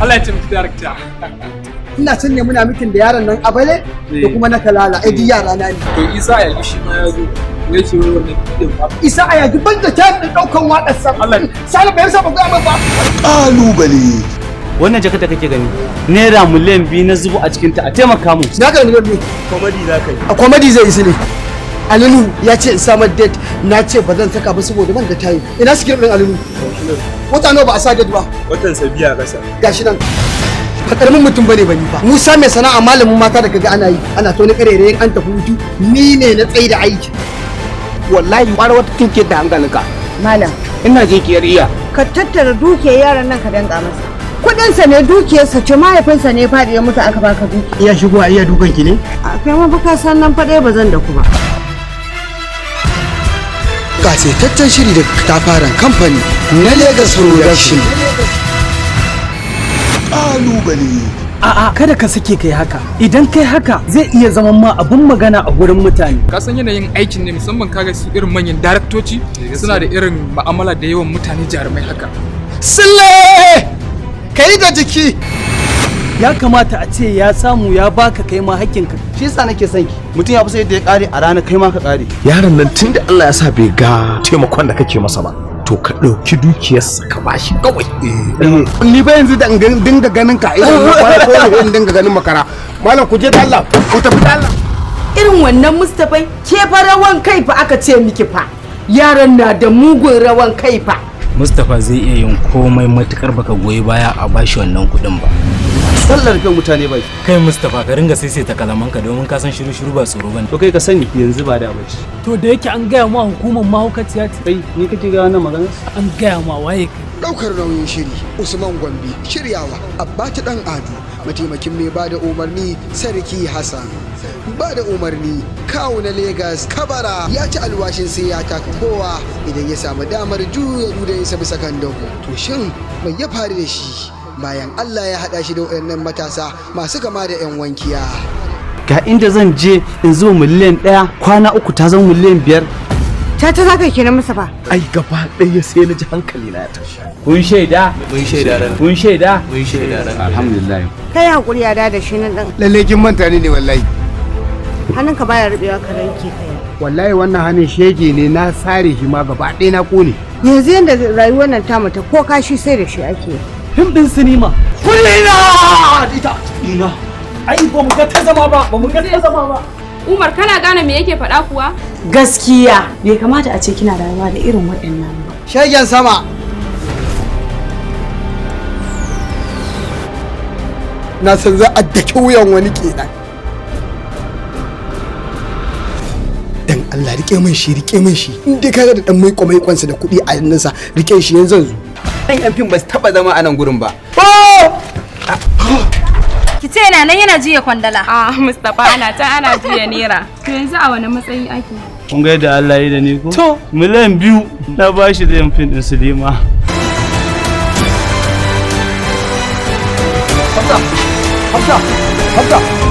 Allah ya taimaki darakta. Ina son ne muna mitin da yaron nan Abale da kuma na Kalala ai duk yara na ne. To Isa ya shi ma ya zo. Wai ce wai wannan kidin ba. Isa a yaji banda ta daukan wakar sa. Allah. Sale bai sa ba ga ba. Kalubale. Wannan jaka da kake gani naira miliyan 2 na zubo a cikin ta a taimaka mu. Na ga miliyan 2. Comedy za ka yi. A comedy zai isi ne. Alinu ya ce in samar date na ce ba zan saka ba saboda ban da tayi. Ina script din Alinu? Wata nawa ba a sa date ba. Watan Sabiya kasa. Gashi nan. Ba karamin mutum bane bani fa. Musa mai sana'a malamin mata da kaga ana yi. Ana to ni karere an tafi hutu. Ni ne na tsayi da aiki. Wallahi bar wata tinke da hankalinka. Malam, Ina je kiyar iya. ka tattara dukiyar yaran nan ka danka masa. Kudinsa ne dukiyarsa ce mahaifinsa ne faɗi ya mutu aka baka duki. Iya shigo a iya dukan ki ne? A kai ma baka san nan faɗe ba zan da ku ba. Kasaitaccen shiri da katafaren kamfani na Lagos Production. Kalubale. A'a kada ka sake kai haka. Idan kai haka zai iya zama ma abun magana a gurin mutane. Ka san yanayin aikin ne musamman kaga su irin manyan daraktoci suna da irin ma'amala da yawan mutane jarumai haka. Sille! Kai da jiki! Ya kamata a ce ya samu ya baka kai ma hakkinka. Shi yasa nake son ki. Mutum ya fi sai da ya kare a rana kai ma ka kare. Yaron nan tunda Allah ya sa bai ga taimakon da kake masa ba. To ka ɗauki dukiyarsa ka bashi kawai. Ni ba yanzu da dinga ganin ka irin makara ko in dinga ganin makara. Malam ku je da Allah, ku tafi da Allah. Irin wannan Mustapha ke fa rawan kai fa aka ce miki fa. Yaran na da mugun rawan kai fa. Mustapha zai iya yin komai matukar baka goyi baya a bashi wannan kuɗin ba. Sallar kan mutane bai. Kai Mustapha ka ringa saisaita kalamanka domin ka san shiru ba tsoro bane. To kai ka sani yanzu ba da abaci. To da yake an gaya ma hukumar mahaukaciya ce. Kai ni kake ga wannan magana? An gaya ma waye kai. Daukar nauyin shiri Usman Gombe, shiryawa Abbati Dan Ado, mataimakin mai bada umarni Sarki Hassan. Bada umarni kawu na Lagos Kabara ya ci alwashin sai ya taka kowa idan ya samu damar juya dudayinsa bisa kan dago. To shin mai ya faru da shi bayan Allah ya haɗa shi da waɗannan matasa masu kama da 'yan wankiya. Ga inda zan je in zo miliyan 1 kwana 3 ta zama miliyan 5. Ta za ka kenan masa ba. Ai gaba ɗaya sai na ji hankali na ya tashi. Kun shaida? Mun shaida ran. Kun shaida? Mun shaida ran. Alhamdulillah. Kai hakuri ya da shi nan din. Lalle kin manta ni ne wallahi. Hannunka baya rubewa ka ranke kai. Wallahi wannan hannun shege ne na sare shi ma gaba ɗaya na kone. Yanzu yanda rayuwar nan ta mata ko kashi sai da shi ake. Fim din sinima. Kullina! Ita. Ina. Ai ba mu ga ta zama ba, ba mu ga ta zama ba. Umar kana gane me yake faɗa kuwa? Gaskiya. Bai kamata a ce kina rayuwa da irin waɗannan ba. Shegen sama. Na san za a daki wuyan wani kenan. Dan Allah rike min shi, rike min shi. In dai kaga da dan mai kwansa da kuɗi a hannunsa, rike shi yanzu zo. Dan yan fim ba su taba zama a nan gurin ba. Ki ce yana nan yana jiya kwandala. Ah, Mustapha ana ta ana jiya naira. To yanzu a wani matsayi ake? Kun ga yadda Allah ya da ni ko? To, miliyan 2 na bashi da yan fim din Sulema. Hafsa, Hafsa, Hafsa.